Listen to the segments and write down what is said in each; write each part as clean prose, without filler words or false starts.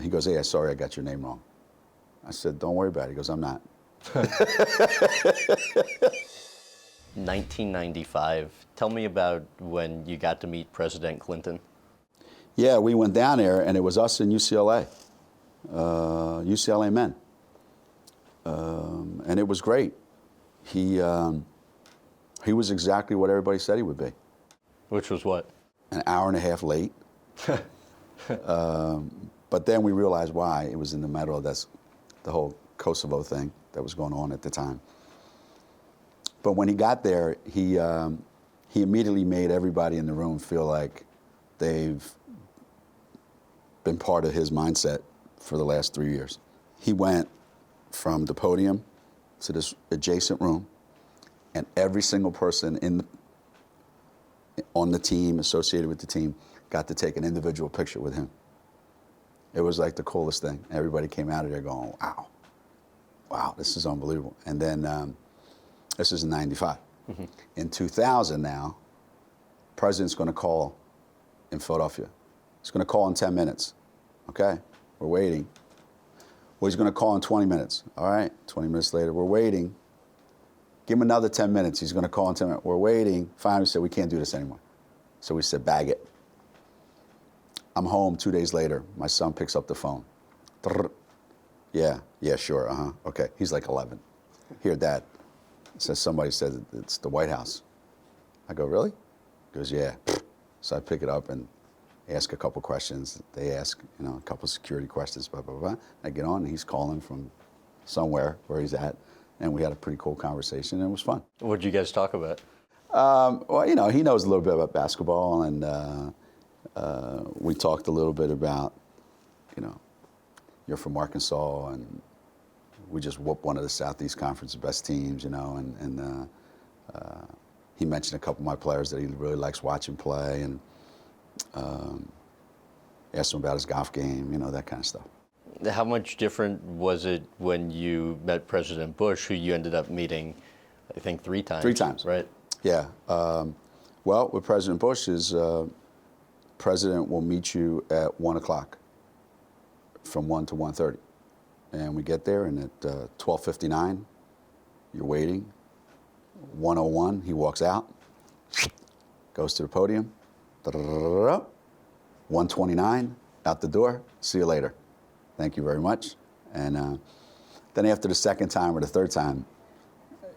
he goes, hey, sorry, I got your name wrong. I said, don't worry about it. He goes, I'm not. 1995. Tell me about when you got to meet President Clinton. Yeah, we went down there, and it was us and UCLA, UCLA men. And it was great. He was exactly what everybody said he would be. Which was what? An hour and a half late. But then we realized why. It was in the middle of the whole Kosovo thing that was going on at the time. But when he got there, he immediately made everybody in the room feel like they've been part of his mindset for the last 3 years. He went from the podium to this adjacent room, and every single person on the team, associated with the team, got to take an individual picture with him. It was like the coolest thing. Everybody came out of there going, wow, this is unbelievable. And then this is in 95. Mm-hmm. In 2000 now, President's going to call in Philadelphia. He's going to call in 10 minutes. Okay, we're waiting. Well, he's going to call in 20 minutes. All right, 20 minutes later, we're waiting. Give him another 10 minutes. He's going to call in 10 minutes. We're waiting. Finally, we said, we can't do this anymore. So we said, bag it. I'm home 2 days later. My son picks up the phone. Yeah, sure, okay. He's like 11. Here, Dad. Says somebody said it's the White House. I go, really? He goes, yeah. So I pick it up and ask a couple questions. They ask, a couple security questions, blah, blah, blah. I get on, and he's calling from somewhere where he's at, and we had a pretty cool conversation, and it was fun. What did you guys talk about? Well, he knows a little bit about basketball, and we talked a little bit about, you're from Arkansas, and we just whooped one of the Southeast Conference best teams, and he mentioned a couple of my players that he really likes watching play, and asked him about his golf game, that kind of stuff. How much different was it when you met President Bush, who you ended up meeting, I think, 3 times? 3 times. Right. Yeah. Well, with President Bush is President will meet you at 1 o'clock from 1 to 1:30. And we get there, and at 12:59, you're waiting. 1:01, he walks out, goes to the podium. 1:29, out the door. See you later. Thank you very much. And then after the second time or the third time,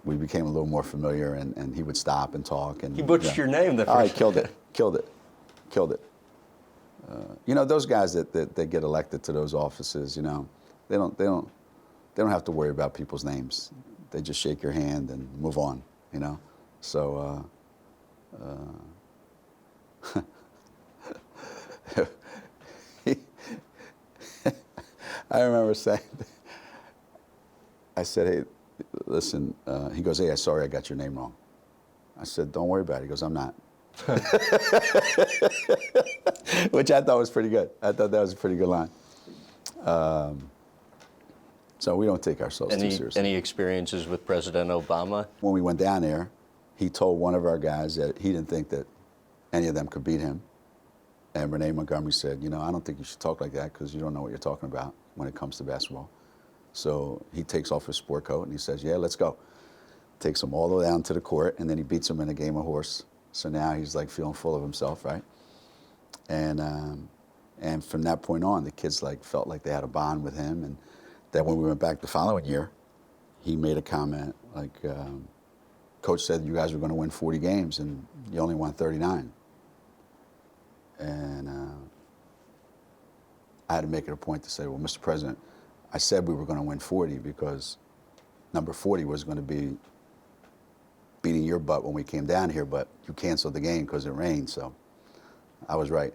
we became a little more familiar, and he would stop and talk. And he butchered your name the first time. Killed it. Those guys that get elected to those offices, they don't have to worry about people's names. They just shake your hand and move on, So I remember saying, I said, hey, listen, he goes, hey, sorry, I got your name wrong. I said, don't worry about it. He goes, I'm not. Which I thought was pretty good. I thought that was a pretty good line. So we don't take ourselves too seriously. Any experiences with President Obama? When we went down there, he told one of our guys that he didn't think that any of them could beat him. And Renee Montgomery said, I don't think you should talk like that because you don't know what you're talking about when it comes to basketball. So he takes off his sport coat and he says, yeah, let's go. Takes him all the way down to the court, and then he beats him in a game of horse. So now he's like feeling full of himself, right? And from that point on, the kids felt like they had a bond with him. And then when we went back the following year, he made a comment like, Coach said you guys were going to win 40 games, and you only won 39. And I had to make it a point to say, well, Mr. President, I said we were going to win 40 because number 40 was going to be beating your butt when we came down here, but you canceled the game because it rained, so I was right.